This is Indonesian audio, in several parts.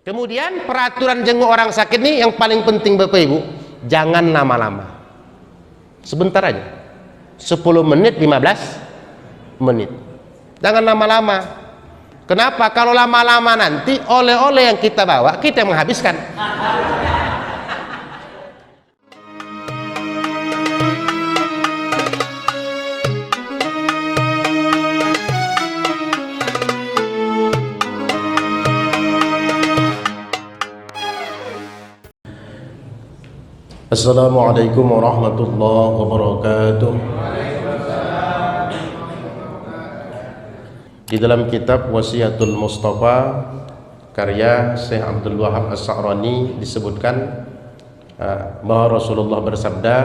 Kemudian peraturan jenguk orang sakit nih yang paling penting Bapak Ibu, jangan lama-lama. Sebentar aja. 10 menit, 15 menit. Jangan lama-lama. Kenapa? Kalau lama-lama nanti oleh-oleh yang kita bawa kita yang menghabiskan. Assalamualaikum warahmatullahi wabarakatuh. Di dalam kitab Wasiyatul Mustafa karya Syekh Abdul Wahab As-Sa'rani disebutkan bahwa Rasulullah bersabda,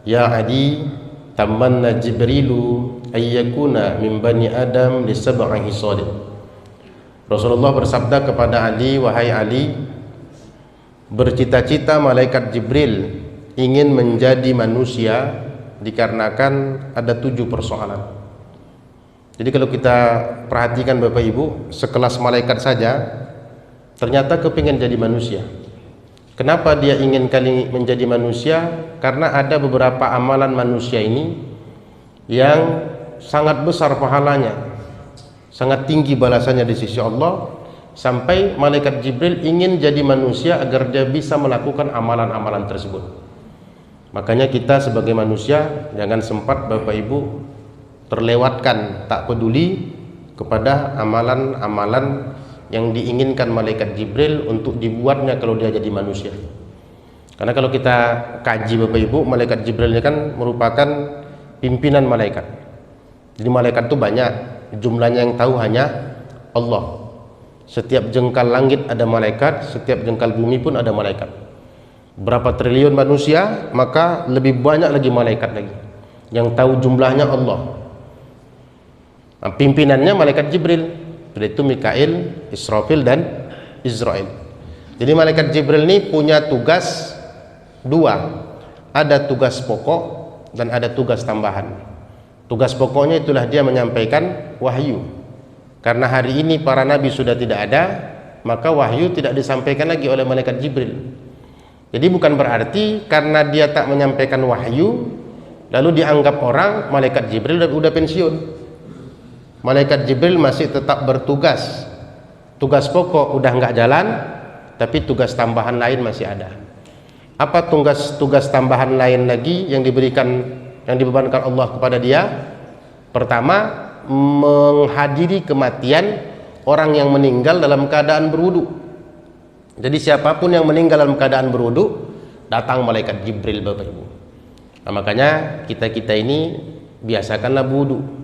"Ya Ali, tamanna Jibrilu ayyakuna min bani Adam li sab'i hisal." Rasulullah bersabda kepada Ali, "Wahai Ali, bercita-cita malaikat Jibril ingin menjadi manusia dikarenakan ada 7 persoalan." Jadi kalau kita perhatikan Bapak Ibu, sekelas malaikat saja ternyata kepingin jadi manusia. Kenapa dia ingin kali menjadi manusia? Karena ada beberapa amalan manusia ini yang sangat besar pahalanya, sangat tinggi balasannya di sisi Allah, sampai malaikat Jibril ingin jadi manusia agar dia bisa melakukan amalan-amalan tersebut. Makanya kita sebagai manusia jangan sempat Bapak Ibu terlewatkan, tak peduli kepada amalan-amalan yang diinginkan malaikat Jibril untuk dibuatnya kalau dia jadi manusia. Karena kalau kita kaji Bapak Ibu, malaikat Jibril ini kan merupakan pimpinan malaikat. Jadi malaikat itu banyak, jumlahnya yang tahu hanya Allah. Setiap jengkal langit ada malaikat, setiap jengkal bumi pun ada malaikat. Berapa triliun manusia, maka lebih banyak lagi malaikat lagi. Yang tahu jumlahnya Allah. Nah, pimpinannya malaikat Jibril, yaitu Mikail, Israfil dan Israel. Jadi malaikat Jibril ini punya tugas 2. Ada tugas pokok dan ada tugas tambahan. Tugas pokoknya itulah dia menyampaikan wahyu. Karena hari ini para nabi sudah tidak ada, maka wahyu tidak disampaikan lagi oleh malaikat Jibril. Jadi bukan berarti karena dia tak menyampaikan wahyu lalu dianggap orang malaikat Jibril udah pensiun. Malaikat Jibril masih tetap bertugas. Tugas pokok udah nggak jalan, tapi tugas tambahan lain masih ada. Apa tugas tambahan lain lagi yang dibebankan Allah kepada dia? Pertama, menghadiri kematian orang yang meninggal dalam keadaan berwudu. Jadi siapapun yang meninggal dalam keadaan berwudu, datang malaikat Jibril Bapak Ibu. Nah, makanya kita ini biasakanlah berwudu.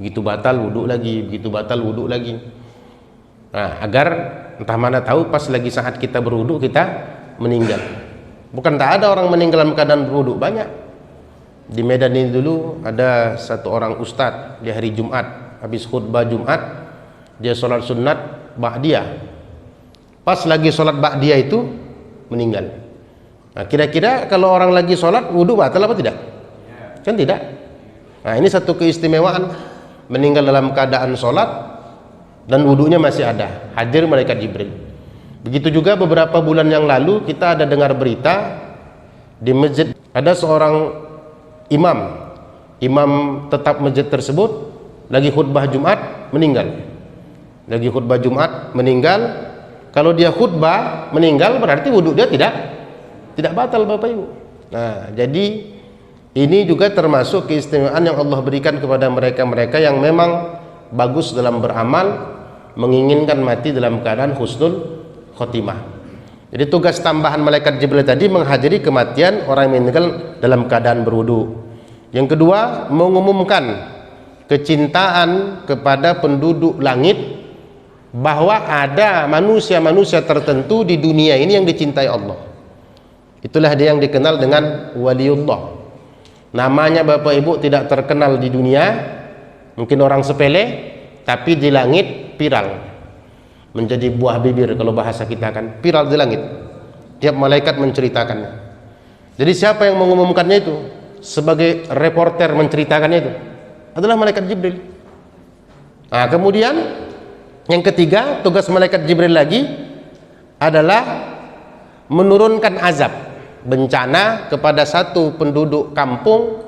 Begitu batal wudu lagi, begitu batal wudu lagi. Nah, agar entah mana tahu pas lagi saat kita berwudu kita meninggal. Bukan tak ada orang meninggal dalam keadaan berwudu, banyak. Di Medan ini dulu ada satu orang ustadz di hari Jumat, habis khutbah Jumat dia sholat sunat ba'diyah. Pas lagi sholat ba'diyah itu meninggal. Nah, kira-kira kalau orang lagi sholat wudu batal apa tidak? Kan tidak. Nah, ini satu keistimewaan, meninggal dalam keadaan sholat dan wudunya masih ada, hadir malaikat Jibril. Begitu juga beberapa bulan yang lalu kita ada dengar berita di masjid ada seorang imam tetap masjid tersebut lagi khutbah Jumat meninggal. Lagi khutbah Jumat meninggal. Kalau dia khutbah meninggal berarti wudu dia tidak batal Bapak Ibu. Nah, jadi ini juga termasuk keistimewaan yang Allah berikan kepada mereka-mereka yang memang bagus dalam beramal, menginginkan mati dalam keadaan husnul khotimah. Jadi tugas tambahan malaikat Jibril tadi menghadiri kematian orang yang meninggal dalam keadaan berwudu. Yang kedua, mengumumkan kecintaan kepada penduduk langit bahwa ada manusia-manusia tertentu di dunia ini yang dicintai Allah. Itulah dia yang dikenal dengan waliullah. Namanya Bapak Ibu tidak terkenal di dunia, mungkin orang sepele, tapi di langit viral, menjadi buah bibir kalau bahasa kita kan, viral di langit. Tiap malaikat menceritakannya. Jadi siapa yang mengumumkannya itu? Sebagai reporter menceritakannya itu adalah malaikat Jibril. Nah, kemudian yang ketiga, tugas malaikat Jibril lagi adalah menurunkan azab bencana kepada satu penduduk kampung,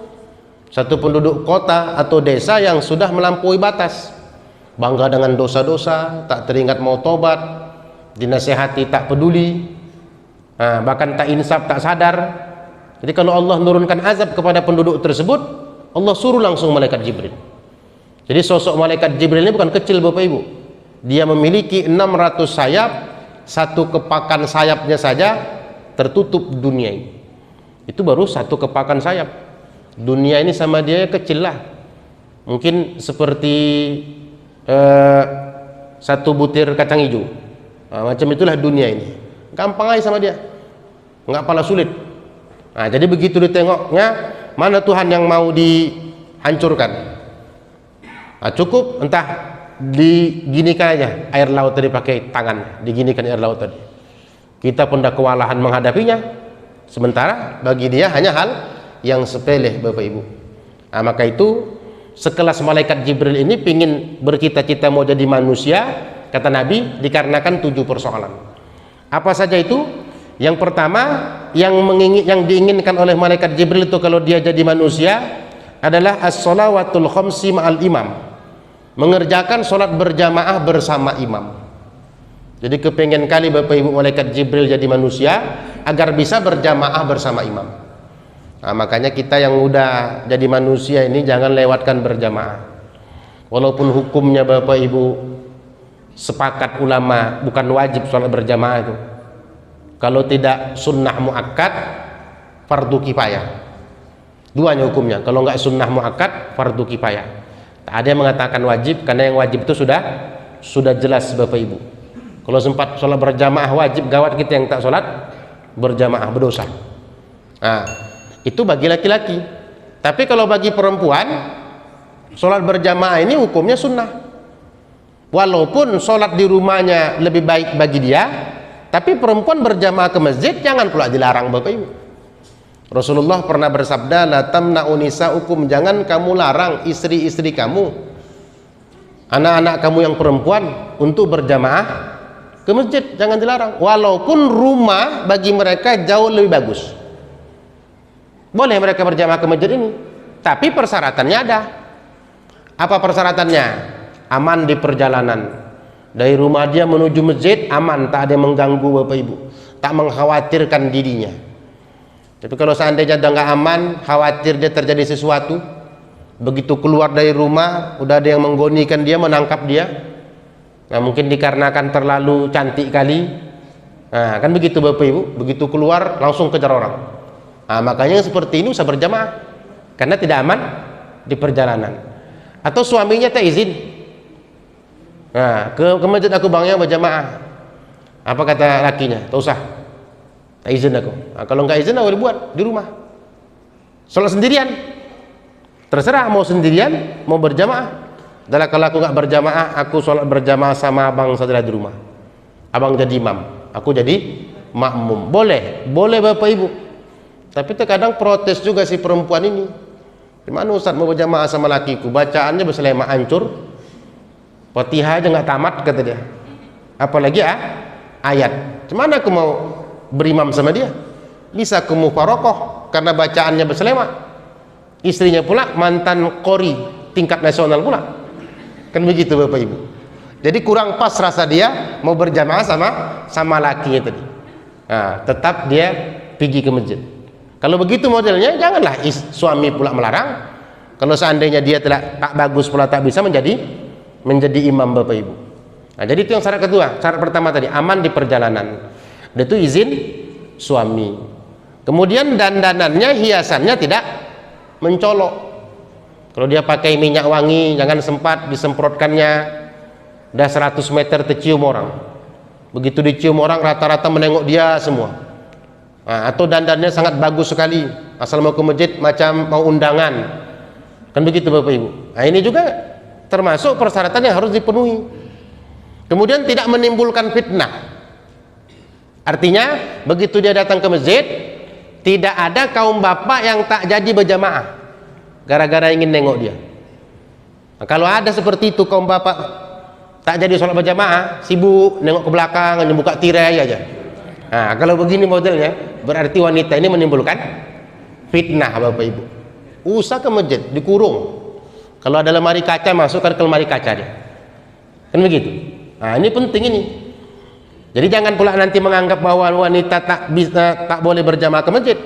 satu penduduk kota atau desa yang sudah melampaui batas, bangga dengan dosa-dosa, tak teringat mau tobat, dinasehati tak peduli, bahkan tak insaf, tak sadar. Jadi kalau Allah menurunkan azab kepada penduduk tersebut, Allah suruh langsung malaikat Jibril. Jadi sosok malaikat Jibril ini bukan kecil Bapak Ibu. Dia memiliki 600 sayap, satu kepakan sayapnya saja tertutup dunia ini. Itu baru satu kepakan sayap. Dunia ini sama dia kecil lah, mungkin seperti satu butir kacang hijau. Macam itulah dunia ini, gampang aja sama dia, nggak pala sulit. Jadi begitu ditengoknya, mana Tuhan yang mau dihancurkan? Cukup entah diginikan aja air laut tadi, pakai tangan diginikan air laut tadi, kita pun dah kewalahan menghadapinya, sementara bagi dia hanya hal yang sepele Bapak Ibu. Maka itu sekelas malaikat Jibril ini pingin bercita-cita mau jadi manusia, kata Nabi, dikarenakan 7 persoalan. Apa saja itu? Yang pertama yang diinginkan oleh malaikat Jibril itu kalau dia jadi manusia adalah as-shalawatul khamsi ma'al imam, mengerjakan sholat berjamaah bersama imam. Jadi kepengen kali Bapak Ibu malaikat Jibril jadi manusia agar bisa berjamaah bersama imam. Makanya kita yang udah jadi manusia ini jangan lewatkan berjamaah. Walaupun hukumnya Bapak Ibu sepakat ulama bukan wajib sholat berjamaah itu, kalau tidak sunnah muakkad, fardu kifayah. Duanya hukumnya. Kalau nggak sunnah muakkad, fardu kifayah. Tak ada yang mengatakan wajib, karena yang wajib itu sudah jelas Bapak Ibu. Kalau sempat sholat berjamaah wajib, gawat kita yang tak sholat berjamaah berdosa. Itu bagi laki-laki. Tapi kalau bagi perempuan, sholat berjamaah ini hukumnya sunnah. Walaupun sholat di rumahnya lebih baik bagi dia, tapi perempuan berjamaah ke masjid jangan pula dilarang Bapak Ibu. Rasulullah pernah bersabda, la tamna'u nisa'ukum, jangan kamu larang istri-istri kamu, anak-anak kamu yang perempuan untuk berjamaah ke masjid, jangan dilarang. Walaupun rumah bagi mereka jauh lebih bagus, boleh mereka berjamaah ke masjid ini, tapi persyaratannya ada. Apa persyaratannya? Aman di perjalanan. Dari rumah dia menuju masjid aman, tak ada yang mengganggu Bapak Ibu, tak mengkhawatirkan dirinya. Tapi kalau seandainya udah nggak aman, khawatir dia terjadi sesuatu, begitu keluar dari rumah udah ada yang menggonikan dia, menangkap dia. Mungkin dikarenakan terlalu cantik kali, kan begitu Bapak Ibu, begitu keluar langsung kejar orang. Makanya seperti ini usah berjamaah karena tidak aman di perjalanan. Atau suaminya tak izin, ke masjid aku bangnya berjamaah, apa kata lakinya? Tak usah, tak izin aku. Kalau nggak izin aku buat di rumah, sholat sendirian, terserah mau sendirian mau berjamaah. Adalah kalau aku nggak berjamaah, aku sholat berjamaah sama abang saja di rumah, abang jadi imam, aku jadi makmum. Boleh Bapak Ibu. Tapi terkadang protes juga si perempuan ini, gimana Ustaz mau berjamaah sama lakiku, bacaannya berselema hancur, Fatihah aja nggak tamat kata dia, apalagi ayat. Gimana aku mau berimam sama dia? Bisa aku mufarokoh karena bacaannya berselema, istrinya pula mantan qori tingkat nasional pula, kan begitu Bapak Ibu. Jadi kurang pas rasa dia mau berjamaah sama lakinya tadi. Tetap dia pergi ke masjid. Kalau begitu modelnya, janganlah suami pula melarang. Kalau seandainya dia tak bagus pula tak bisa menjadi imam Bapak Ibu. Jadi itu yang syarat kedua. Syarat pertama tadi aman di perjalanan, itu izin suami. Kemudian dandanannya, hiasannya tidak mencolok. Kalau dia pakai minyak wangi, jangan sempat disemprotkannya udah 100 meter tercium orang. Begitu dicium orang rata-rata menengok dia semua. Atau dandannya sangat bagus sekali, asal mau ke masjid macam mau undangan, kan begitu Bapak Ibu. Ini juga termasuk persyaratan yang harus dipenuhi. Kemudian tidak menimbulkan fitnah, artinya begitu dia datang ke masjid tidak ada kaum bapak yang tak jadi berjamaah gara-gara ingin nengok dia. Kalau ada seperti itu kaum bapak tak jadi sholat berjamaah, sibuk nengok ke belakang, hanya buka tirai aja. Nah, kalau begini modelnya, berarti wanita ini menimbulkan fitnah, Bapak Ibu. Usah ke masjid, dikurung. Kalau ada lemari kaca, masukkan ke lemari kaca dia. Kan begitu. Nah, ini penting ini. Jadi jangan pula nanti menganggap bahwa wanita tak boleh berjamaah ke masjid.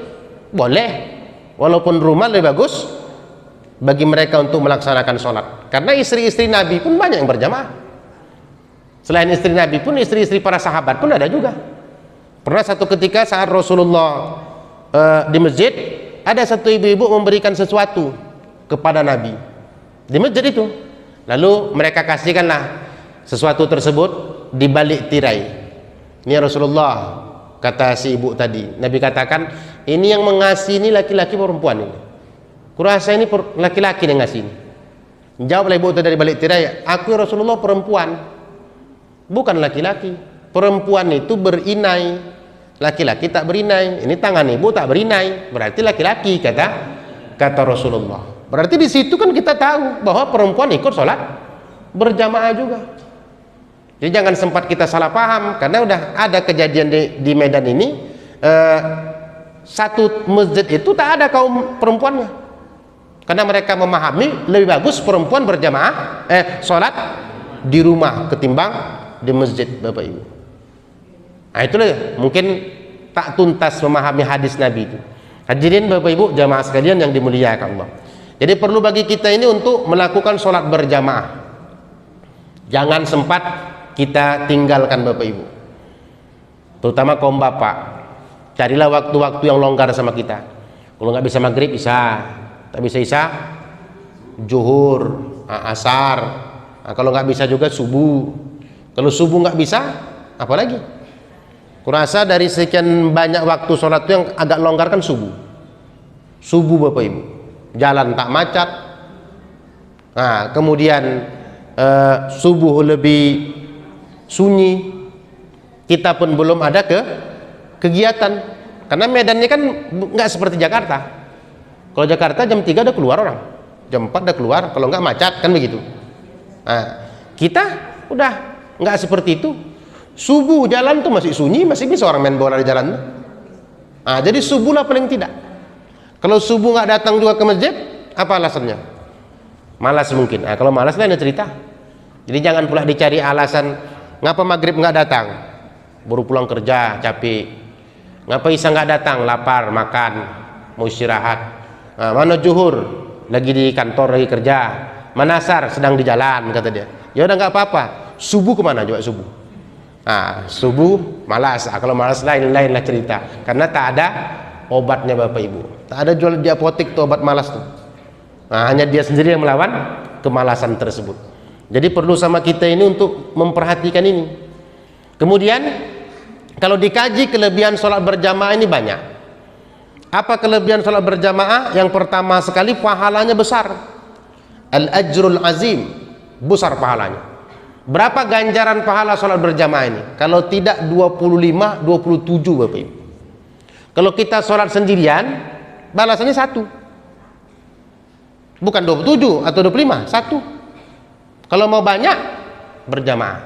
Boleh, walaupun rumah lebih bagus bagi mereka untuk melaksanakan sholat. Karena istri-istri Nabi pun banyak yang berjamaah. Selain istri Nabi pun, istri-istri para sahabat pun ada juga. Pernah satu ketika saat Rasulullah di masjid, ada satu ibu-ibu memberikan sesuatu kepada Nabi di masjid itu. Lalu mereka kasihkanlah sesuatu tersebut di balik tirai. Ini Rasulullah, kata si ibu tadi. Nabi katakan, ini yang mengasih ini laki-laki perempuan ini. Kurasa ini laki-laki yang ngasih ini. Jawablah ibu itu dari balik tirai, aku Rasulullah perempuan, bukan laki-laki. Perempuan itu berinai, laki-laki tak berinai. Ini tangan ibu tak berinai, berarti laki-laki, kata Rasulullah. Berarti di situ kan kita tahu bahwa perempuan ikut sholat berjamaah juga. Jadi jangan sempat kita salah paham, karena udah ada kejadian di Medan ini, satu masjid itu tak ada kaum perempuannya, karena mereka memahami lebih bagus perempuan berjamaah sholat di rumah ketimbang di masjid, Bapak Ibu. Nah, itulah mungkin tak tuntas memahami hadis Nabi itu. Hadirin Bapak Ibu jamaah sekalian yang dimuliakan Allah. Jadi perlu bagi kita ini untuk melakukan sholat berjamaah. Jangan sempat kita tinggalkan, Bapak Ibu, terutama kaum bapak. Carilah waktu-waktu yang longgar sama kita. Kalau nggak bisa maghrib, isya. Tak bisa isya, zuhur, asar. Nah, kalau nggak bisa juga subuh. Kalau subuh nggak bisa, apa lagi? Kurasa dari sekian banyak waktu sholat itu yang agak longgar kan subuh. Subuh, Bapak Ibu, jalan tak macet. Nah, kemudian subuh lebih sunyi, kita pun belum ada kegiatan, karena medannya kan nggak seperti Jakarta. Kalau Jakarta jam 3 udah keluar orang, jam 4 udah keluar, kalau nggak macet kan begitu. Nah, kita udah nggak seperti itu. Subuh jalan tuh masih sunyi, masih bisa orang main bola di jalan. Nah, jadi subuh lah paling tidak. Kalau subuh nggak datang juga ke masjid, apa alasannya? Malas mungkin. Nah, kalau malas lain cerita. Jadi jangan pula dicari alasan. Ngapa maghrib nggak datang? Baru pulang kerja, capek. Ngapa isya nggak datang? Lapar, makan, mau istirahat. Nah, mana zuhur? Lagi di kantor, lagi kerja. Mana asar? Sedang di jalan, kata dia. Ya udah nggak apa-apa. Subuh kemana juga subuh? Nah, subuh malas. Nah, kalau malas lain lah cerita. Karena tak ada obatnya, Bapak Ibu. Tak ada jual di apotek tuh obat malas tuh. Nah, hanya dia sendiri yang melawan kemalasan tersebut. Jadi perlu sama kita ini untuk memperhatikan ini. Kemudian kalau dikaji kelebihan sholat berjamaah ini banyak. Apa kelebihan sholat berjamaah? Yang pertama sekali, pahalanya besar. Al-ajrul azim, besar pahalanya. Berapa ganjaran pahala sholat berjamaah ini? Kalau tidak 25, 27, Bapak Ibu. Kalau kita sholat sendirian, balasannya 1. Bukan 27 atau 25, 1. Kalau mau banyak, berjamaah.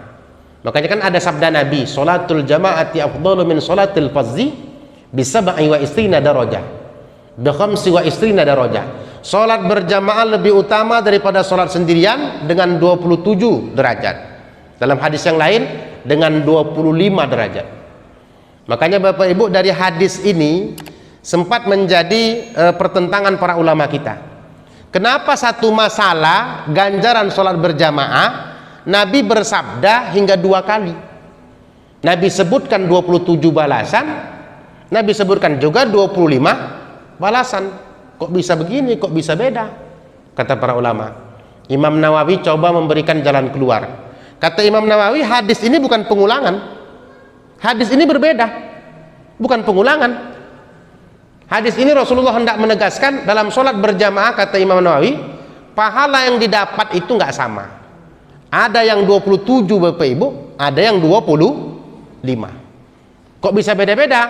Makanya kan ada sabda Nabi, sholatul jamaati afdalu min sholatil fardhi bisab'i wa isrina darajah, bi khamsi wa isrina darajah. Sholat berjamaah lebih utama daripada sholat sendirian dengan 27 derajat. Dalam hadis yang lain dengan 25 derajat. Makanya Bapak Ibu, dari hadis ini sempat menjadi pertentangan para ulama kita. Kenapa satu masalah ganjaran sholat berjamaah Nabi bersabda hingga 2 kali? Nabi sebutkan 27 balasan, Nabi sebutkan juga 25 balasan. Kok bisa begini, kok bisa beda? Kata para ulama. Imam Nawawi coba memberikan jalan keluar. Kata Imam Nawawi, hadis ini bukan pengulangan. Hadis ini berbeda, bukan pengulangan. Hadis ini Rasulullah hendak menegaskan dalam sholat berjamaah, kata Imam Nawawi, pahala yang didapat itu nggak sama. Ada yang 27, Bapak Ibu, ada yang 25. Kok bisa beda-beda?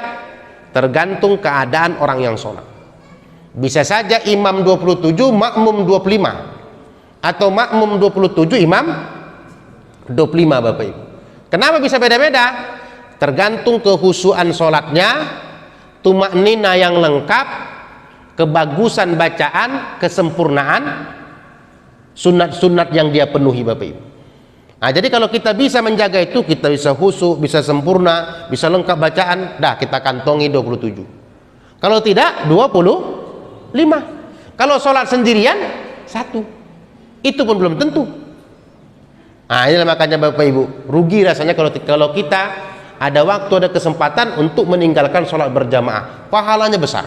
Tergantung keadaan orang yang sholat. Bisa saja imam 27, makmum 25, atau makmum 27, imam 25 Bapak Ibu. Kenapa bisa beda-beda? Tergantung kehusuan sholatnya, tumaknina yang lengkap, kebagusan bacaan, kesempurnaan sunat-sunat yang dia penuhi Bapak Ibu. Nah, jadi kalau kita bisa menjaga itu, kita bisa khusyuk, bisa sempurna, bisa lengkap bacaan, dah kita kantongi 27. Kalau tidak 25. Kalau sholat sendirian 1. Itu pun belum tentu. Nah, inilah makanya Bapak Ibu, rugi rasanya kalau kita ada waktu, ada kesempatan untuk meninggalkan sholat berjamaah. Pahalanya besar.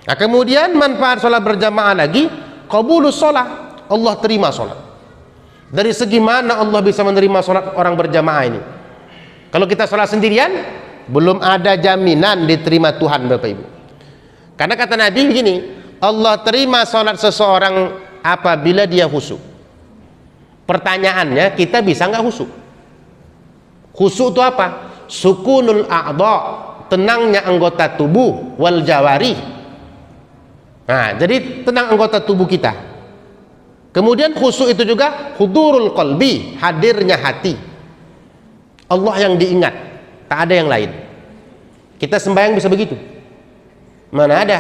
Nah, kemudian manfaat sholat berjamaah lagi, qabulus sholat, Allah terima sholat. Dari segi mana Allah bisa menerima sholat orang berjamaah ini? Kalau kita sholat sendirian, belum ada jaminan diterima Tuhan Bapak Ibu. Karena kata Nabi begini, Allah terima sholat seseorang apabila dia khusyuk. Pertanyaannya, kita bisa nggak khusyuk? Khusyuk itu apa? Sukunul a'dha, tenangnya anggota tubuh, wal jawari. Nah, jadi tenang anggota tubuh kita. Kemudian khusyuk itu juga hudurul qalbi, hadirnya hati. Allah yang diingat, tak ada yang lain. Kita sembahyang bisa begitu? Mana ada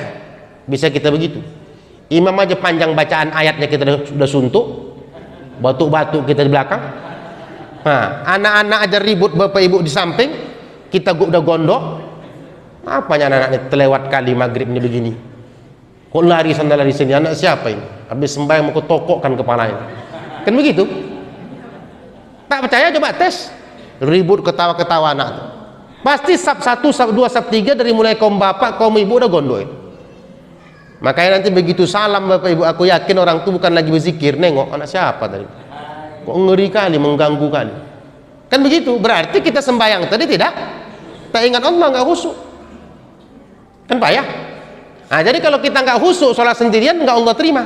bisa kita begitu? Imam aja panjang bacaan ayatnya kita sudah suntuk, batuk-batuk kita di belakang. Nah, anak-anak aja ribut Bapak Ibu di samping, kita udah gondok. Apanya anak-anak ini terlewat kali maghrib ini begini? Kok lari sana lari sini? Anak siapa ini? Habis sembahyang mau ketokokkan kepalanya. Kan begitu? Tak percaya coba tes. Ribut ketawa-ketawa anak itu. Pasti sab 1, sab 2, sab 3 dari mulai kaum bapak, kaum ibu udah gondok. Makanya nanti begitu salam Bapak Ibu, aku yakin orang itu bukan lagi berzikir, nengok anak siapa tadi. Kok ngeri kali, mengganggu kali. Kan begitu? Berarti kita sembahyang tadi tidak ingat Allah, nggak khusyuk. Kan payah. Nah, jadi kalau kita nggak khusyuk sholat sendirian, nggak Allah terima.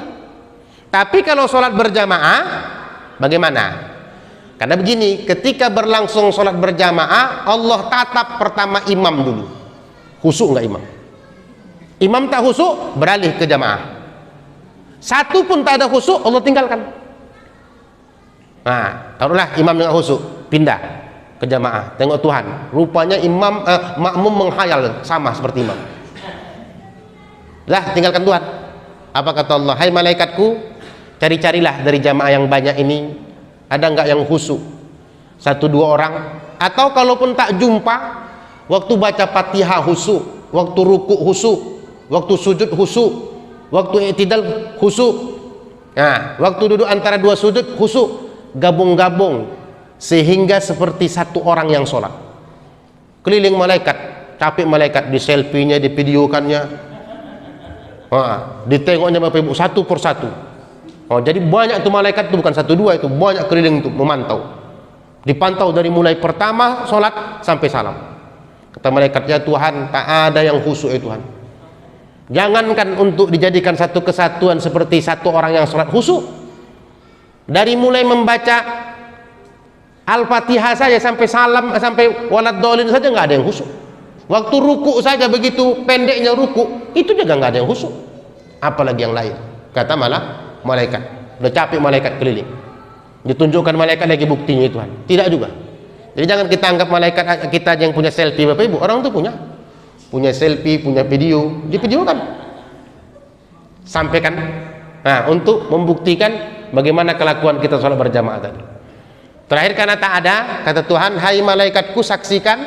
Tapi kalau sholat berjamaah bagaimana? Karena begini, ketika berlangsung sholat berjamaah, Allah tatap pertama imam dulu. Khusyuk nggak imam? Imam tak khusyuk, beralih ke jamaah. Satu pun tak ada khusyuk, Allah tinggalkan. Nah, taruhlah imam yang khusyuk, pindah ke jamaah, tengok Tuhan. Rupanya imam makmum menghayal sama seperti imam. Lah, tinggalkan Tuhan. Apa kata Allah? Hai malaikatku, cari-carilah dari jamaah yang banyak ini, ada nggak yang khusyuk? 1-2 orang. Atau kalaupun tak jumpa, waktu baca Fatihah khusyuk, waktu ruku khusyuk, waktu sujud khusyuk, waktu i'tidal khusyuk. Nah, waktu duduk antara 2 sujud khusyuk, gabung-gabung sehingga seperti 1 orang yang sholat. Keliling malaikat, capek malaikat, di selfie-nya, di videokannya. Ditengoknya Bapak Ibu satu persatu. Jadi banyak tuh malaikat itu, bukan 1-2, itu banyak keliling untuk memantau. Dipantau dari mulai pertama sholat sampai salam. Kata malaikatnya, Tuhan tak ada yang khusyuk ya Tuhan. Jangankan untuk dijadikan satu kesatuan seperti 1 orang yang sholat khusyuk. Dari mulai membaca Al-Fatihah saja sampai salam, sampai waladhdallin saja nggak ada yang khusyuk. Waktu ruku saja begitu pendeknya ruku, itu juga nggak ada yang khusyuk. Apalagi yang lain. Kata malah malaikat. Udah capek malaikat keliling. Ditunjukkan malaikat lagi buktinya Tuhan. Tidak juga. Jadi jangan kita anggap malaikat kita yang punya selfie Bapak Ibu. Orang itu punya selfie, punya video, divideokan. Sampaikan. Nah, untuk membuktikan bagaimana kelakuan kita sholat berjamaah tadi. Terakhir, karena tak ada, kata Tuhan, hai malaikatku saksikan,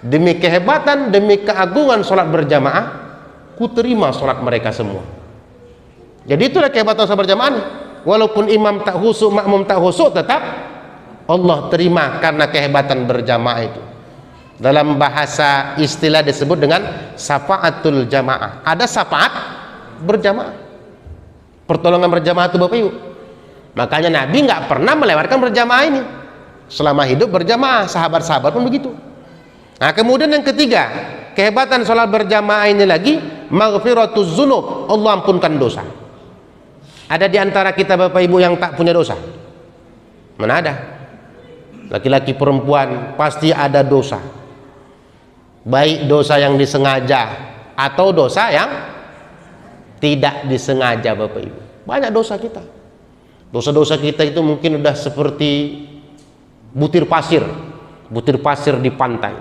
demi kehebatan, demi keagungan sholat berjamaah, ku terima sholat mereka semua. Jadi itulah kehebatan sholat berjamaah nih. Walaupun imam tak khusyuk, makmum tak khusyuk, tetap Allah terima karena kehebatan berjamaah itu. Dalam bahasa istilah disebut dengan syafaatul jamaah. Ada syafaat berjamaah, pertolongan berjamaah itu Bapak Ibu. Makanya Nabi nggak pernah melewatkan berjamaah ini. Selama hidup berjamaah, sahabat-sahabat pun begitu. Nah, kemudian yang ketiga, kehebatan sholat berjamaah ini lagi, maghfiratuz dzunub, Allah ampunkan dosa. Ada di antara kita Bapak Ibu yang tak punya dosa? Mana ada? Laki-laki perempuan pasti ada dosa. Baik dosa yang disengaja atau dosa yang tidak disengaja Bapak Ibu. Banyak dosa kita. Dosa-dosa kita itu mungkin udah seperti butir pasir di pantai.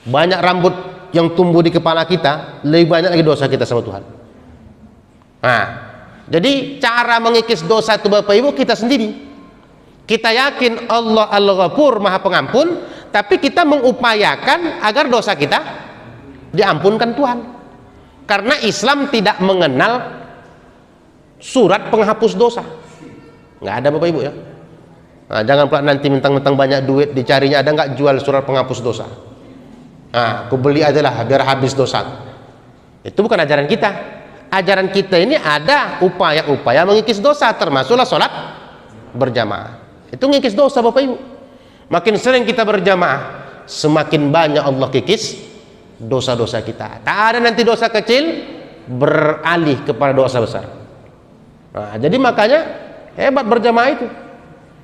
Banyak rambut yang tumbuh di kepala kita, lebih banyak lagi dosa kita sama Tuhan. Nah, jadi cara mengikis dosa itu Bapak Ibu kita sendiri. Kita yakin Allah Al-Ghafur, Maha Pengampun, tapi kita mengupayakan agar dosa kita diampunkan Tuhan. Karena Islam tidak mengenal surat penghapus dosa. Nggak ada Bapak Ibu ya. Nah, jangan pula nanti mentang-mentang banyak duit dicarinya, ada nggak jual surat penghapus dosa. Nah, aku beli aja lah biar habis dosa. Itu bukan ajaran kita. Ajaran kita ini ada upaya-upaya mengikis dosa, termasuklah sholat berjamaah. Itu ngikis dosa Bapak Ibu. Makin sering kita berjamaah, semakin banyak Allah kikis dosa-dosa kita. Tak ada nanti dosa kecil beralih kepada dosa besar. Nah, jadi makanya hebat berjamaah itu.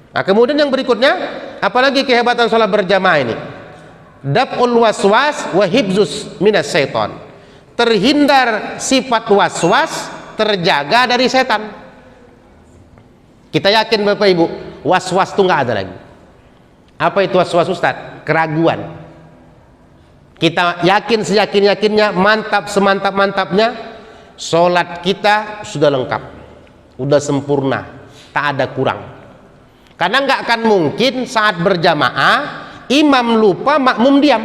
Nah, kemudian yang berikutnya, apalagi kehebatan sholat berjamaah ini? Daf'ul waswas wa hibzus minas syaitan. Terhindar sifat waswas, terjaga dari setan. Kita yakin Bapak Ibu, was-was itu nggak ada lagi. Apa itu was-was Ustaz? Keraguan. Kita yakin seyakin-yakinnya, mantap semantap-mantapnya, sholat kita sudah lengkap, sudah sempurna, tak ada kurang. Karena nggak akan mungkin saat berjamaah imam lupa, makmum diam.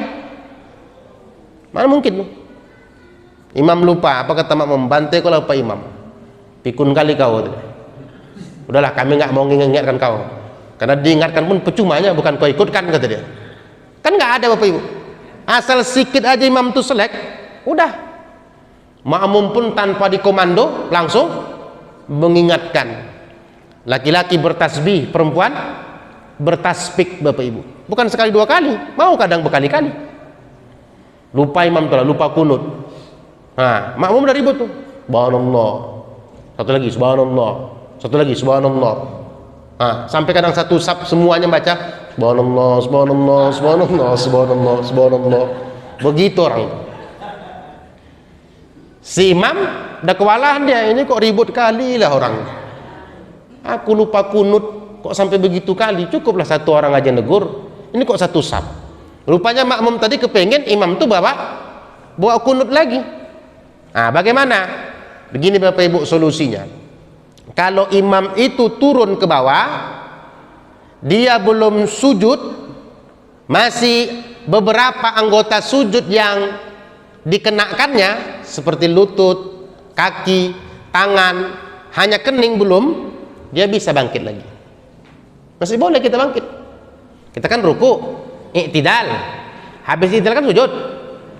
Mana mungkin? Imam lupa, apa kata makmum? Bantai kalau lupa imam. Pikun kali kau. Udahlah, kami nggak mau mengingatkan kau, karena diingatkan pun percumanya, bukan kau ikutkan, kata dia. Kan nggak ada Bapak Ibu. Asal sedikit aja imam itu selek, udah makmum pun tanpa dikomando langsung mengingatkan. Laki-laki bertasbih, perempuan bertasbih Bapak Ibu. Bukan sekali dua kali, mau kadang berkali-kali. Lupa imam telah, lupa kunut. Nah, makmum udah ribut tuh. Subhanallah. Satu lagi subhanallah. Satu lagi subhanallah. Nah, sampai kadang satu sab semuanya baca subhanallah, subhanallah, subhanallah, subhanallah, subhanallah. Begitu orang. Si imam udah kewalahan dia, ini kok ribut kali lah orang. Aku lupa kunut kok sampai begitu kali, cukuplah satu orang aja negur. Ini kok satu sab. Rupanya makmum tadi kepengen imam tuh bawa kunut lagi. Nah, bagaimana? Begini Bapak Ibu solusinya. Kalau imam itu turun ke bawah, dia belum sujud, masih beberapa anggota sujud yang dikenakannya seperti lutut, kaki, tangan, hanya kening belum, dia bisa bangkit lagi. Masih boleh kita bangkit. Kita kan ruku, i'tidal, habis i'tidal kan sujud.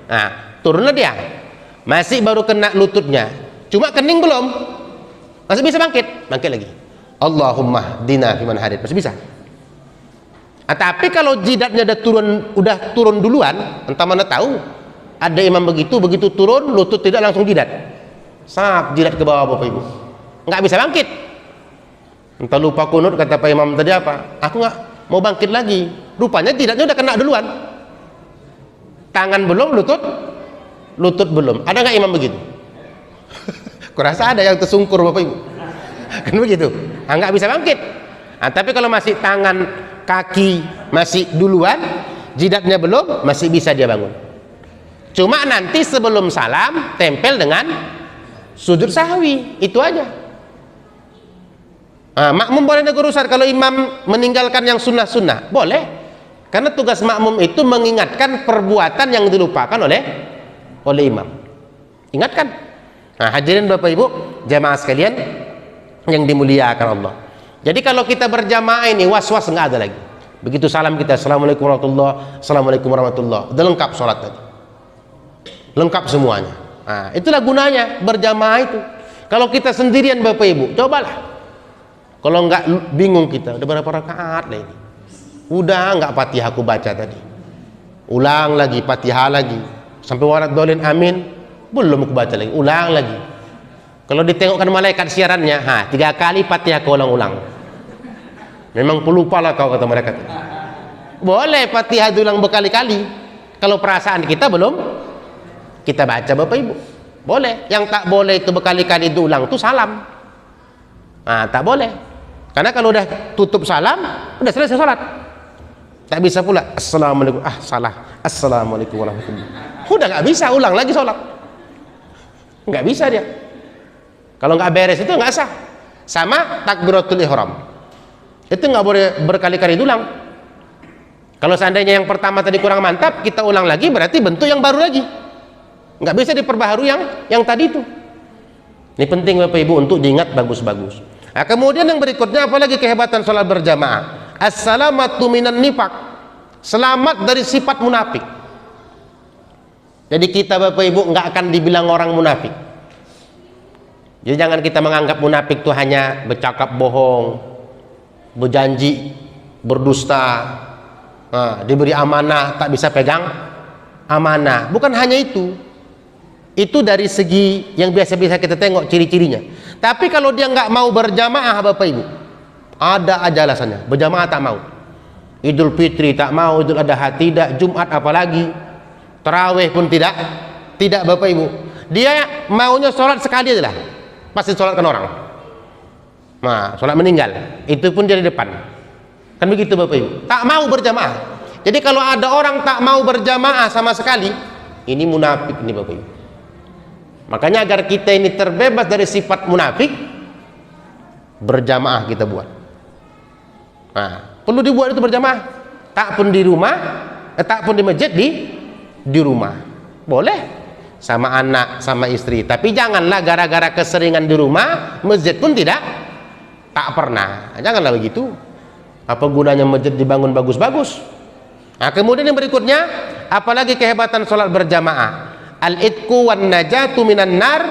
Nah, turunlah dia, masih baru kena lututnya, cuma kening belum, masih bisa bangkit lagi. Allahumma dina fiman hadid, masih bisa. Tapi kalau jidatnya udah turun duluan, entah mana tahu ada imam begitu turun lutut tidak langsung jidat, jidat ke bawah Bapak Ibu, nggak bisa bangkit. Entah lupa kunut, kata Pak Imam tadi apa, aku nggak mau bangkit lagi. Rupanya jidatnya udah kena duluan, tangan belum, lutut belum. Ada nggak imam begitu? Kurasa ada yang tersungkur Bapak Ibu. Kan begitu. Nggak bisa bangkit. Tapi kalau masih tangan, kaki masih duluan, jidatnya belum, masih bisa dia bangun. Cuma nanti sebelum salam tempel dengan sujud sahwi, itu aja. Makmum boleh negur Ustaz kalau imam meninggalkan yang sunnah-sunnah, boleh. Karena tugas makmum itu mengingatkan perbuatan yang dilupakan oleh imam. Ingatkan. Nah, hadirin Bapak Ibu, jamaah sekalian yang dimuliakan Allah. Jadi kalau kita berjamaah ini was-was nggak ada lagi. Begitu salam kita, assalamualaikum warahmatullah, assalamualaikum warahmatullah, udah lengkap sholat tadi, lengkap semuanya. Nah, itulah gunanya berjamaah itu. Kalau kita sendirian Bapak Ibu, cobalah. Kalau nggak bingung kita, udah berapa rakaat lah ini? Udah nggak Fatihah aku baca tadi, ulang lagi Fatihah lagi sampai warat dolin amin, belum aku baca lagi, ulang lagi. Kalau ditengokkan malaikat siarannya, 3 kali Fatihah kau ulang-ulang. Memang pelupa lah kau, kata mereka. Boleh Fatihah diulang berkali-kali. Kalau perasaan kita belum kita baca Bapak Ibu, boleh. Yang tak boleh itu berkali-kali diulang itu salam. Tak boleh. Karena kalau udah tutup salam, udah selesai sholat. Tak bisa pula assalamualaikum, salah, assalamualaikum warahmatullahi. Udah nggak bisa, ulang lagi sholat. Nggak bisa dia. Kalau nggak beres itu nggak sah. Sama takbiratul ihram, itu nggak boleh berkali-kali diulang. Kalau seandainya yang pertama tadi kurang mantap, kita ulang lagi, berarti bentuk yang baru lagi. Nggak bisa diperbaharui yang tadi itu. Ini penting Bapak Ibu untuk diingat bagus-bagus. Nah, kemudian yang berikutnya, apalagi kehebatan sholat berjamaah, as-salamatu minan nifaq, selamat dari sifat munafik. Jadi kita Bapak Ibu nggak akan dibilang orang munafik. Jadi jangan kita menganggap munafik itu hanya bercakap bohong, berjanji, berdusta, diberi amanah tak bisa pegang amanah. Bukan hanya itu. Itu dari segi yang biasa-biasa kita tengok ciri-cirinya. Tapi kalau dia nggak mau berjamaah Bapak Ibu, ada aja alasannya. Berjamaah tak mau. Idul Fitri tak mau, Idul Adha tidak, Jumat apalagi, Tarawih pun tidak Bapak Ibu. Dia maunya sholat sekali aja lah, pasti sholatkan orang. Nah, sholat meninggal, itu pun dia di depan. Kan begitu Bapak Ibu. Tak mau berjamaah. Jadi kalau ada orang tak mau berjamaah sama sekali, ini munafik ini Bapak Ibu. Makanya agar kita ini terbebas dari sifat munafik, berjamaah kita buat. Nah, perlu dibuat itu berjamaah. Tak pun di rumah, tak pun di masjid, di rumah. Boleh sama anak, sama istri. Tapi janganlah gara-gara keseringan di rumah, masjid pun tak pernah. Janganlah begitu. Apa gunanya masjid dibangun bagus-bagus? Nah, kemudian yang berikutnya, apalagi kehebatan sholat berjamaah, al-itqu wan najatu minan nar,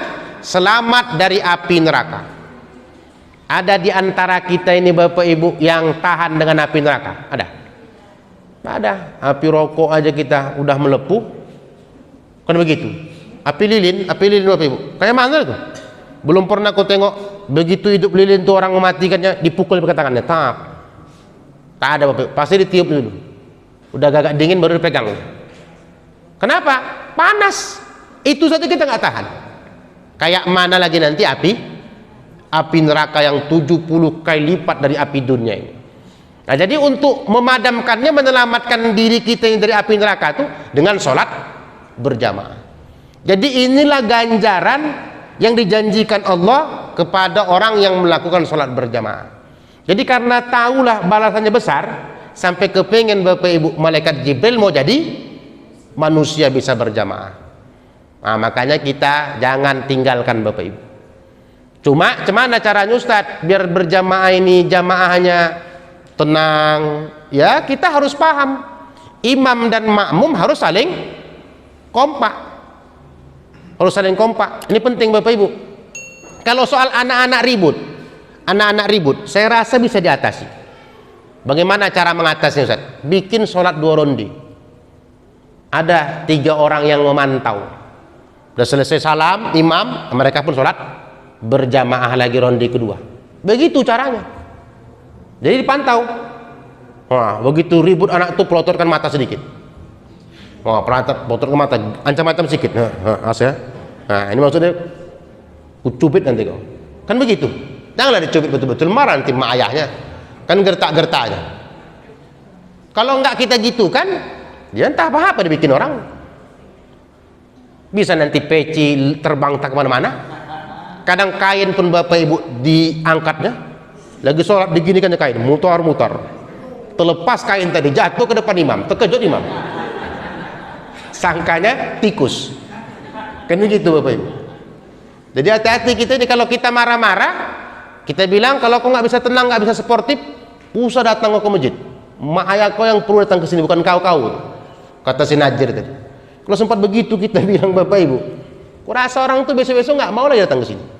selamat dari api neraka. Ada di antara kita ini Bapak Ibu yang tahan dengan api neraka? Ada? Ada. Api rokok aja kita udah melepuh. Kan begitu. Api lilin Bapak Ibu. Kayak mana itu? Belum pernah aku tengok begitu hidup lilin tuh orang mematikannya dipukul pakai tangannya. Tak ada Bapak Ibu. Pasti ditiup dulu. Udah agak dingin baru dipegang. Kenapa? Panas. Itu saja kita nggak tahan. Kayak mana lagi nanti api neraka yang 70 kali lipat dari api dunia ini. Nah, jadi untuk memadamkannya, menyelamatkan diri kita ini dari api neraka itu dengan sholat berjamaah. Jadi inilah ganjaran yang dijanjikan Allah kepada orang yang melakukan sholat berjamaah. Jadi karena tahulah balasannya besar, sampai kepengen Bapak Ibu malaikat Jibril mau jadi manusia bisa berjamaah. Nah, makanya kita jangan tinggalkan Bapak Ibu. Cuma gimana caranya Ustadz biar berjamaah ini jamaahnya tenang? Ya, kita harus paham imam dan makmum harus saling kompak. Harus saling kompak. Ini penting Bapak Ibu. Kalau soal anak-anak ribut, saya rasa bisa diatasi. Bagaimana cara mengatasinya Ustadz? Bikin sholat 2 ronde. Ada 3 orang yang memantau. Sudah selesai salam imam, mereka pun sholat berjamaah lagi ronde kedua. Begitu caranya. Jadi dipantau. Wah, begitu ribut anak itu pelotorkan mata sedikit. Wah, pelotorkan mata, ancam-ancam sedikit. Nah, ini maksudnya kucubit nanti kau. Kan begitu. Janganlah dicubit betul-betul, marah nanti mak ayahnya. Kan gertak-gertak aja. Kalau enggak kita gitu kan, dia entah apa-apa dibikin orang. Bisa nanti peci terbang tak kemana-mana. Kadang kain pun Bapak Ibu diangkatnya, lagi sholat diginikannya kain, mutar-mutar, terlepas kain tadi jatuh ke depan imam, terkejut imam, sangkanya tikus. Kan begitu Bapak Ibu. Jadi hati-hati kita ini, kalau kita marah-marah, kita bilang kalau kau nggak bisa tenang, nggak bisa sportif, usah datang ke masjid. Mak ayah kau yang perlu datang ke sini, bukan kau, kata si Najir tadi. Kalau sempat begitu kita bilang Bapak Ibu, kurasa orang tuh besok-besok nggak mau lagi datang ke sini.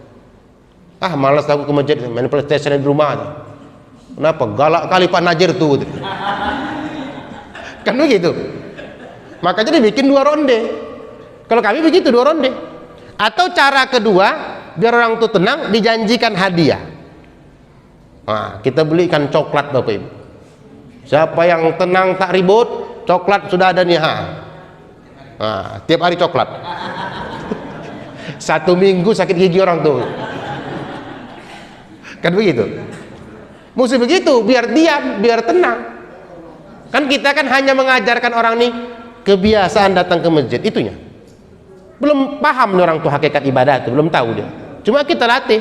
Malas aku ke masjid, main PlayStation di rumah aja. Kenapa? Galak kali Pak Najir tuh. Kan begitu. Makanya dibikin 2 ronde. Kalau kami begitu 2 ronde. Atau cara kedua, biar orang tuh tenang, dijanjikan hadiah. Nah, kita belikan coklat Bapak Ibu. Siapa yang tenang tak ribut, coklat sudah ada nih. Nah, tiap hari coklat. 1 minggu sakit gigi orang tuh. Kan begitu. Mesti begitu, biar diam, biar tenang. Kan kita kan hanya mengajarkan orang nih kebiasaan datang ke masjid, itunya. Belum paham nih orang tuh hakikat ibadah itu, belum tahu dia. Cuma kita latih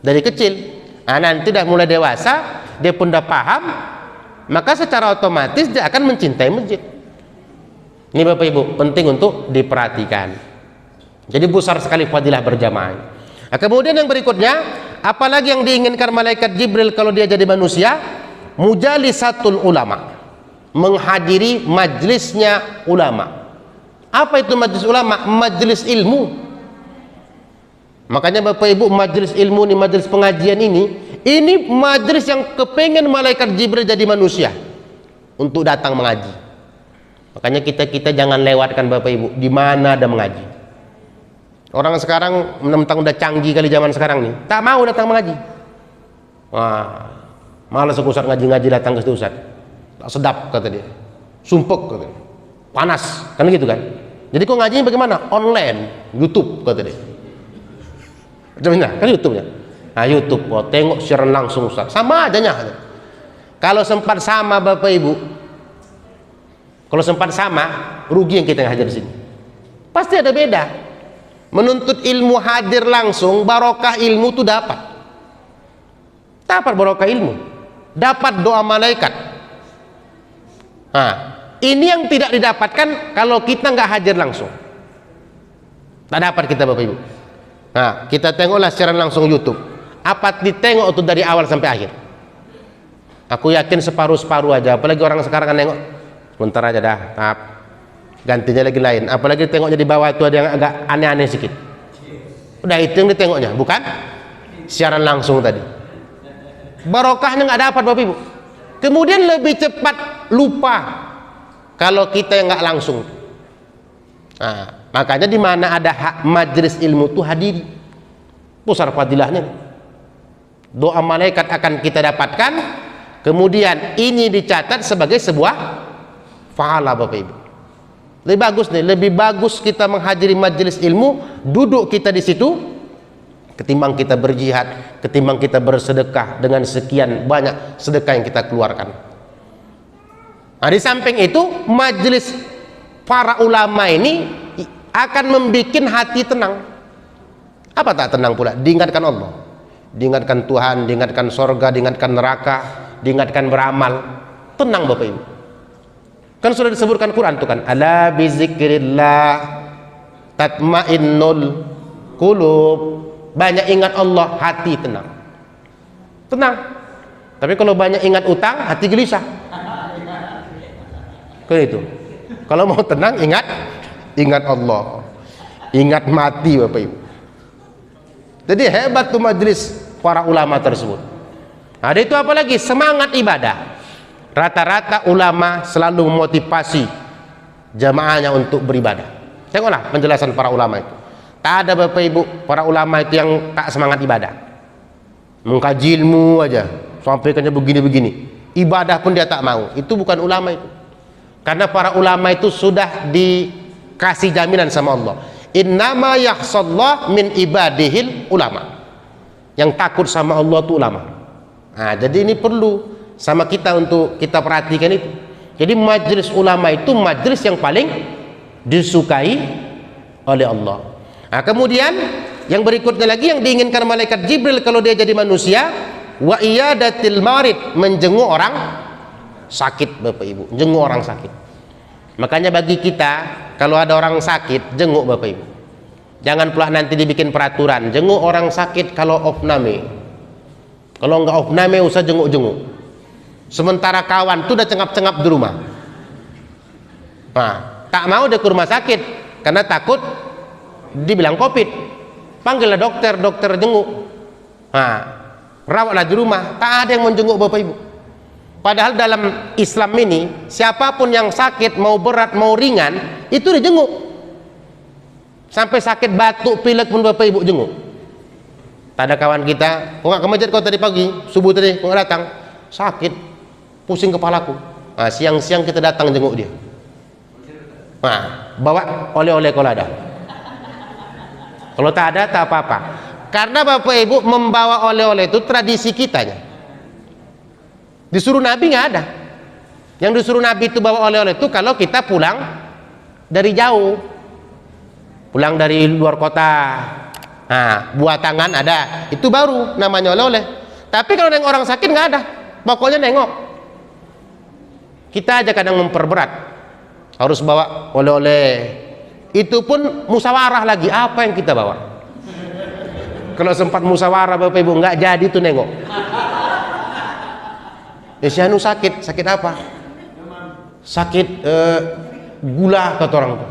dari kecil. Nanti dah mulai dewasa, dia pun dah paham, maka secara otomatis dia akan mencintai masjid. Ini Bapak Ibu, penting untuk diperhatikan. Jadi besar sekali fadilah berjamaah. Nah, kemudian yang berikutnya, apalagi yang diinginkan malaikat Jibril kalau dia jadi manusia? Mujalisatul ulama, menghadiri majlisnya ulama. Apa itu majlis ulama? Majlis ilmu. Makanya Bapak Ibu, majlis ilmu ini, majlis pengajian ini majlis yang kepengen malaikat Jibril jadi manusia untuk datang mengaji. Makanya kita jangan lewatkan Bapak Ibu di mana ada mengaji. Orang sekarang mentang udah canggih kali zaman sekarang nih, tak mau datang mengaji. Wah, malas Ustaz ngaji-ngaji datang ke situ Ustaz. Tak sedap kata dia. Sumpek kata dia. Panas, kan gitu kan. Jadi kok ngajinya bagaimana? Online, YouTube kata dia. Macam kan YouTube-nya. Nah, YouTube, tengok siaran langsung Ustaz. Sama adanya. Kalau sempat sama Bapak Ibu, kalau sempat sama, rugi yang kita ngajar di sini. Pasti ada beda. Menuntut ilmu hadir langsung, barokah ilmu itu dapat. Dapat barokah ilmu. Dapat doa malaikat. Nah, ini yang tidak didapatkan kalau kita nggak hadir langsung. Tak dapat kita Bapak Ibu. Nah, kita tengoklah siaran langsung YouTube. Apa ditengok itu dari awal sampai akhir? Aku yakin separuh-separuh aja. Apalagi orang sekarang kan nengok sebentar aja dah, tahap gantinya lagi lain. Apalagi tengoknya di bawah itu ada yang agak aneh-aneh sedikit. Udah itu yang ditengoknya, bukan siaran langsung tadi. Barokahnya nggak dapat Bapak Ibu. Kemudian lebih cepat lupa kalau kita yang nggak langsung. Nah, makanya di mana ada majelis ilmu itu hadiri, besar fadilahnya. Doa malaikat akan kita dapatkan. Kemudian ini dicatat sebagai sebuah pahala Bapak Ibu. Lebih bagus nih, lebih bagus kita menghadiri majelis ilmu, duduk kita di situ, ketimbang kita berjihad, ketimbang kita bersedekah dengan sekian banyak sedekah yang kita keluarkan. Nah, di samping itu majelis para ulama ini akan membuat hati tenang. Apa tak tenang pula? Diingatkan Allah, diingatkan Tuhan, diingatkan sorga, diingatkan neraka, diingatkan beramal. Tenang Bapak Ibu. Kan sudah disebutkan Quran tuh kan, ala bizikrillah tatmainnul qulub. Banyak ingat Allah, hati tenang. Tenang. Tapi kalau banyak ingat utang, hati gelisah. Kayak itu. Kalau mau tenang, ingat Allah, ingat mati Bapak Ibu. Jadi hebat tuh majelis para ulama tersebut. Ada itu apalagi semangat ibadah. Rata-rata ulama selalu memotivasi jamaahnya untuk beribadah. Tengoklah penjelasan para ulama itu. Tak ada Bapak Ibu para ulama itu yang tak semangat ibadah. Mengkaji ilmu aja, sampaikannya begini-begini. Ibadah pun dia tak mau. Itu bukan ulama itu. Karena para ulama itu sudah dikasih jaminan sama Allah. Innama yahsallah min ibadihil ulama. Yang takut sama Allah itu ulama. Nah, jadi ini perlu sama kita untuk kita perhatikan itu. Jadi majelis ulama itu majelis yang paling disukai oleh Allah. Nah, kemudian yang berikutnya lagi yang diinginkan malaikat Jibril kalau dia jadi manusia, wa iyadatil marid, menjenguk orang sakit Bapak Ibu, jenguk orang sakit. Makanya bagi kita kalau ada orang sakit, jenguk Bapak Ibu. Jangan pula nanti dibikin peraturan, jenguk orang sakit kalau opname. Kalau enggak opname usah jenguk-jenguk. Sementara kawan tuh udah cengap-cengap di rumah. Nah, tak mau dia ke rumah sakit karena takut dibilang COVID. Panggillah dokter, dokter jenguk. Nah, rawatlah di rumah. Tak ada yang menjenguk Bapak Ibu. Padahal dalam Islam ini siapapun yang sakit, mau berat mau ringan, itu dijenguk. Sampai sakit batuk pilek pun Bapak Ibu jenguk. Tak ada kawan kita, kok nggak ke masjid kau tadi pagi, subuh tadi kok nggak datang, sakit, pusing kepalaku. Nah, siang-siang kita datang jenguk dia. Nah, bawa oleh-oleh kalau ada. Kalau tak ada tak apa-apa. Karena Bapak Ibu membawa oleh-oleh itu tradisi kitanya. Disuruh Nabi nggak ada. Yang disuruh Nabi itu bawa oleh-oleh itu kalau kita pulang dari jauh, pulang dari luar kota. Nah, buah tangan ada, itu baru namanya oleh-oleh. Tapi kalau nengok orang sakit nggak ada, pokoknya nengok. Kita aja kadang memperberat, harus bawa oleh-oleh. Itu pun musyawarah lagi, apa yang kita bawa? Kalau sempat musyawarah Bapak Ibu nggak jadi tuh nengok. Syahnu sakit apa? Sakit gula kata orang tuh.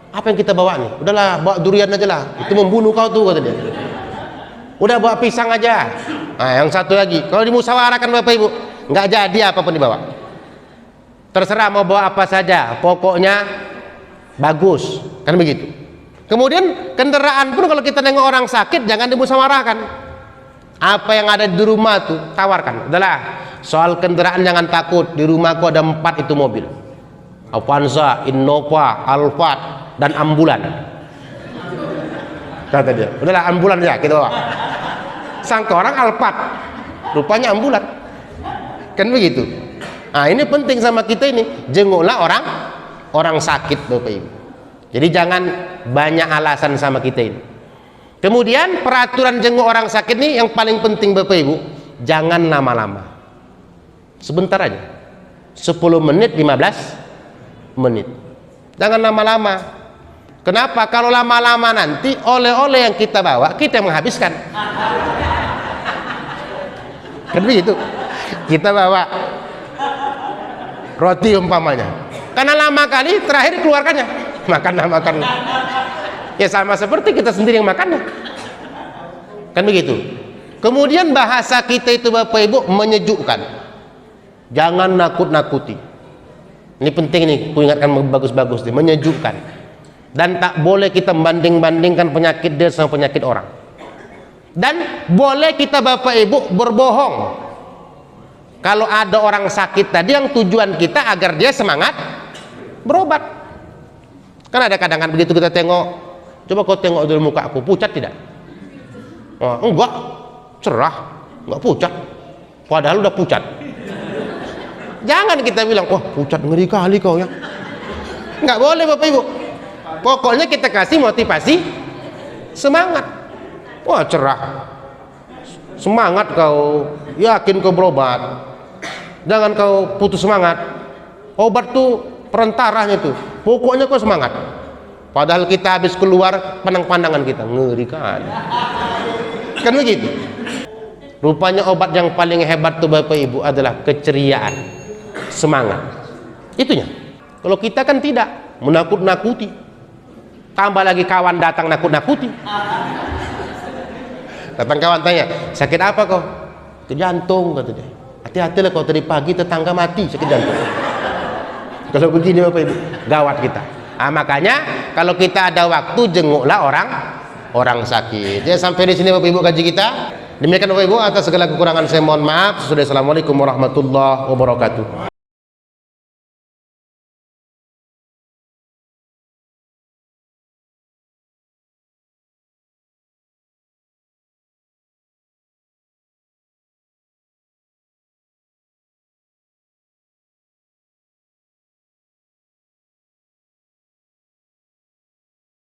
Apa yang kita bawa nih? Udahlah bawa durian aja lah, itu membunuh kau tuh kata dia. Udah bawa pisang aja. Nah, yang satu lagi, kalau dimusyawarahkan Bapak Ibu nggak jadi apapun dibawa. Terserah mau bawa apa saja, pokoknya bagus, kan begitu. Kemudian kendaraan pun kalau kita nengok orang sakit jangan dimusyawarahkan. Apa yang ada di rumah tuh tawarkan. Udahlah, soal kendaraan jangan takut, di rumahku ada 4 itu mobil, Avanza, Innova, Alphard, dan ambulan. Kata dia, udahlah ambulan ya kita bawa. Sangka orang Alphard, rupanya ambulan, kan begitu. Nah, ini penting sama kita ini, jenguklah orang sakit Bapak Ibu. Jadi jangan banyak alasan sama kita ini. Kemudian peraturan jenguk orang sakit nih yang paling penting Bapak Ibu, jangan lama-lama. Sebentar aja, 10 menit, 15 menit. Jangan lama-lama. Kenapa? Kalau lama-lama nanti oleh-oleh yang kita bawa kita menghabiskan. Kan begitu. Kita bawa roti umpamanya, karena lama kali terakhir dikeluarkannya, makan. Ya sama seperti kita sendiri yang makannya, kan begitu. Kemudian bahasa kita itu Bapak Ibu menyejukkan, jangan nakut-nakuti. Ini penting nih, ku ingatkan bagus-bagus nih, menyejukkan. Dan tak boleh kita banding-bandingkan penyakit dia sama penyakit orang. Dan boleh kita Bapak Ibu berbohong. Kalau ada orang sakit tadi yang tujuan kita agar dia semangat berobat. Kan ada kadang-kadang begitu kita tengok, coba kau tengok dulu muka aku, pucat tidak? Oh, enggak, cerah, enggak pucat. Padahal udah pucat. Jangan kita bilang, wah pucat ngeri kali kau ya. Enggak boleh Bapak Ibu. Pokoknya kita kasih motivasi semangat. Wah cerah, semangat kau, yakin kau berobat. Jangan kau putus semangat. Obat tuh perentaranya tuh, pokoknya kau semangat. Padahal kita habis keluar pandang-pandangan kita, ngeri kan. Kan begitu. Rupanya obat yang paling hebat tuh Bapak Ibu adalah keceriaan, semangat. Itunya. Kalau kita kan tidak, menakut-nakuti. Tambah lagi kawan datang nakut-nakuti. Datang kawan tanya, sakit apa kau? Ke jantung kata dia. Hati-hatilah kau, tadi pagi tetangga mati sakit jantung. Kalau begini Bapak Ibu, gawat kita. Nah, makanya kalau kita ada waktu jenguklah orang sakit. Ya, sampai di sini Bapak Ibu kaji kita. Demikian Bapak Ibu, atas segala kekurangan saya mohon maaf. Assalamualaikum warahmatullahi wabarakatuh.